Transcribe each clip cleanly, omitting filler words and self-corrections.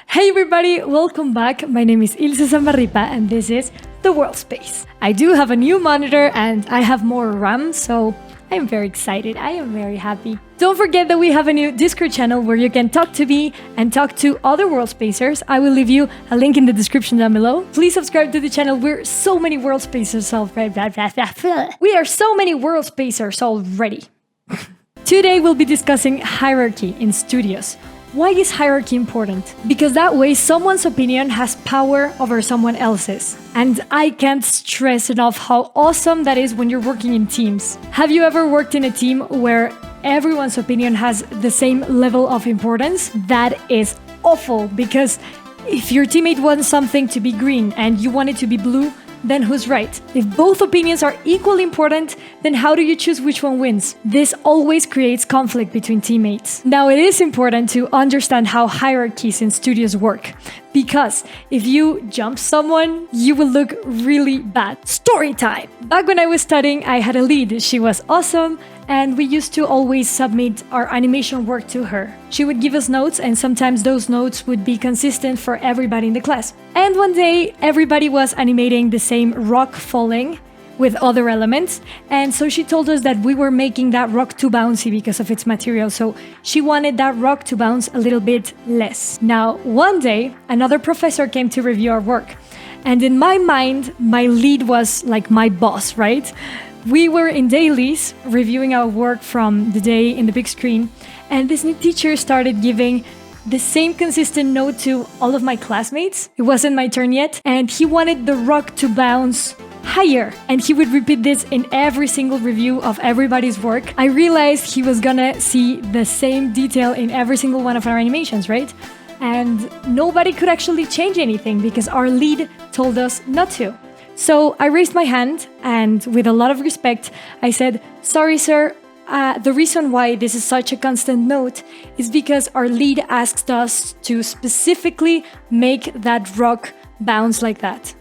Hey everybody, welcome back. My name is Ilse Samarripa and this is The World Space. I do have a new monitor and I have more RAM, so I'm very excited. I am very happy. Don't forget that we have a new Discord channel where you can talk to me and talk to other World Spacers. I will leave you a link in the description down below. Please subscribe to the channel. We're so many World Spacers already. We are so many World Spacers already. Today we'll be discussing hierarchy in studios. Why is hierarchy important? Because that way someone's opinion has power over someone else's. And I can't stress enough how awesome that is when you're working in teams. Have you ever worked in a team where everyone's opinion has the same level of importance? That is awful, because if your teammate wants something to be green and you want it to be blue, then who's right? If both opinions are equally important, then how do you choose which one wins? This always creates conflict between teammates. Now, it is important to understand how hierarchies in studios work, because if you jump someone, you will look really bad. Story time! Back when I was studying, I had a lead. She was awesome, and we used to always submit our animation work to her. She would give us notes, and sometimes those notes would be consistent for everybody in the class. And one day, everybody was animating the same rock falling with other elements, and so she told us that we were making that rock too bouncy because of its material, so she wanted that rock to bounce a little bit less. Now, one day, another professor came to review our work, and in my mind, my lead was like my boss, right? We were in dailies reviewing our work from the day in the big screen, and this new teacher started giving the same consistent note to all of my classmates. It wasn't my turn yet, and he wanted the rock to bounce higher, and he would repeat this in every single review of everybody's work. I realized he was gonna see the same detail in every single one of our animations, right? And nobody could actually change anything because our lead told us not to. So I raised my hand, and with a lot of respect, I said, "Sorry, sir, the reason why this is such a constant note is because our lead asked us to specifically make that rock bounce like that."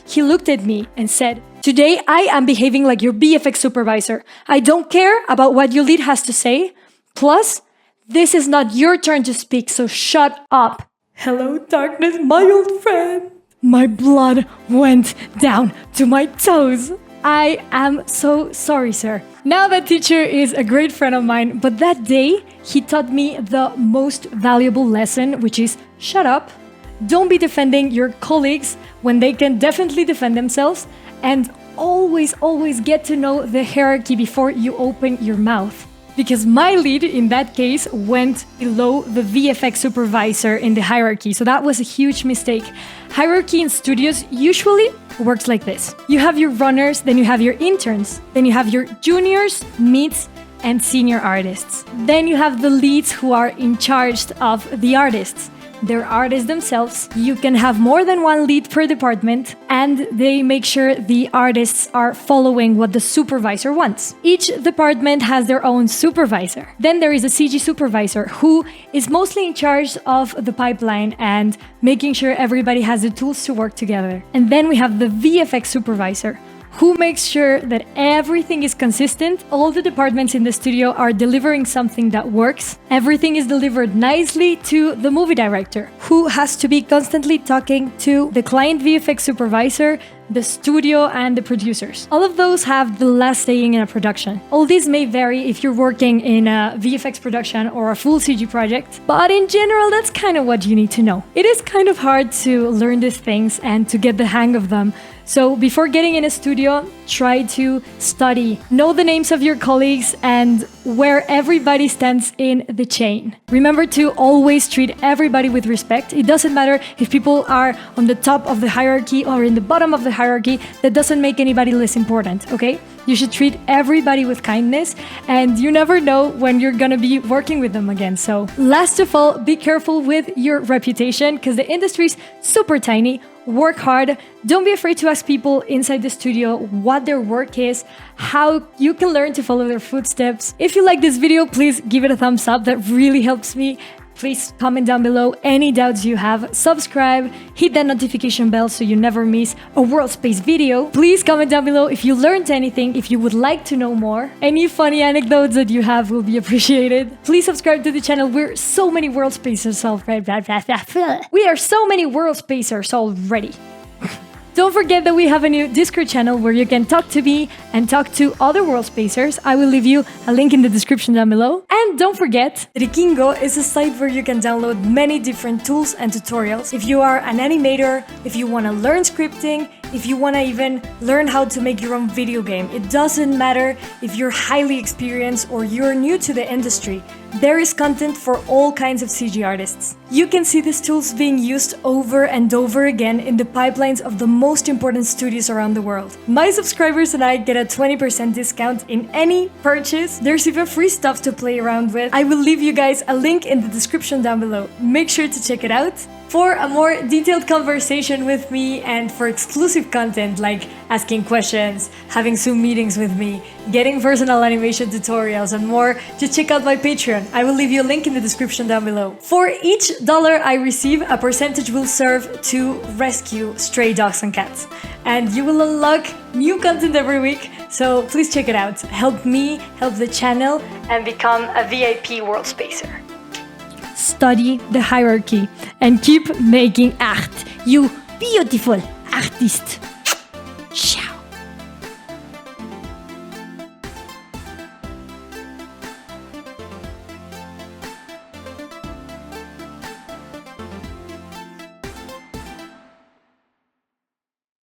He looked at me and said, "Today I am behaving like your BFX supervisor. I don't care about what your lead has to say. Plus, this is not your turn to speak, so shut up." Hello, darkness, my old friend. My blood went down to my toes. I am so sorry, sir. Now that teacher is a great friend of mine, but that day he taught me the most valuable lesson, which is shut up. Don't be defending your colleagues when they can definitely defend themselves, and always get to know the hierarchy before you open your mouth. Because my lead in that case went below the VFX supervisor in the hierarchy, so that was a huge mistake. Hierarchy in studios usually works like this. You have your runners, then you have your interns, then you have your juniors, mids, and senior artists. Then you have the leads who are in charge of the artists. They're artists themselves. You can have more than one lead per department, and they make sure the artists are following what the supervisor wants. Each department has their own supervisor. Then there is a CG supervisor who is mostly in charge of the pipeline and making sure everybody has the tools to work together. And then we have the VFX supervisor, who makes sure that everything is consistent, all the departments in the studio are delivering something that works, everything is delivered nicely to the movie director, who has to be constantly talking to the client VFX supervisor, the studio, and the producers. All of those have the last saying in a production. All these may vary if you're working in a VFX production or a full CG project, but in general, that's kind of what you need to know. It is kind of hard to learn these things and to get the hang of them. So before getting in a studio, try to study, know the names of your colleagues and where everybody stands in the chain. Remember to always treat everybody with respect. It doesn't matter if people are on the top of the hierarchy or in the bottom of the hierarchy. That doesn't make anybody less important, okay? You should treat everybody with kindness, and you never know when you're gonna be working with them again. So last of all, be careful with your reputation, because the industry is super tiny. Work hard. Don't be afraid to ask people inside the studio what their work is, how you can learn to follow their footsteps. If you like this video, please give it a thumbs up. That really helps me. Please comment down below any doubts you have, subscribe, hit that notification bell so you never miss a World Space video. Please comment down below if you learned anything, if you would like to know more. Any funny anecdotes that you have will be appreciated. Please subscribe to the channel. We're so many World Spacers already. We are so many World Spacers already. Don't forget that we have a new Discord channel where you can talk to me and talk to other World Spacers. I will leave you a link in the description down below. And don't forget, Trikingo is a site where you can download many different tools and tutorials. If you are an animator, if you want to learn scripting, if you want to even learn how to make your own video game, it doesn't matter if you're highly experienced or you're new to the industry. There is content for all kinds of CG artists. You can see these tools being used over and over again in the pipelines of the most important studios around the world. My subscribers and I get a 20% discount in any purchase. There's even free stuff to play around with. I will leave you guys a link in the description down below. Make sure to check it out. For a more detailed conversation with me and for exclusive content like asking questions, having Zoom meetings with me, getting personal animation tutorials and more, just check out my Patreon. I will leave you a link in the description down below. For each dollar I receive, a percentage will serve to rescue stray dogs and cats. And you will unlock new content every week, so please check it out. Help me, help the channel, and become a VIP World Spacer. Study the hierarchy and keep making art, you beautiful artist.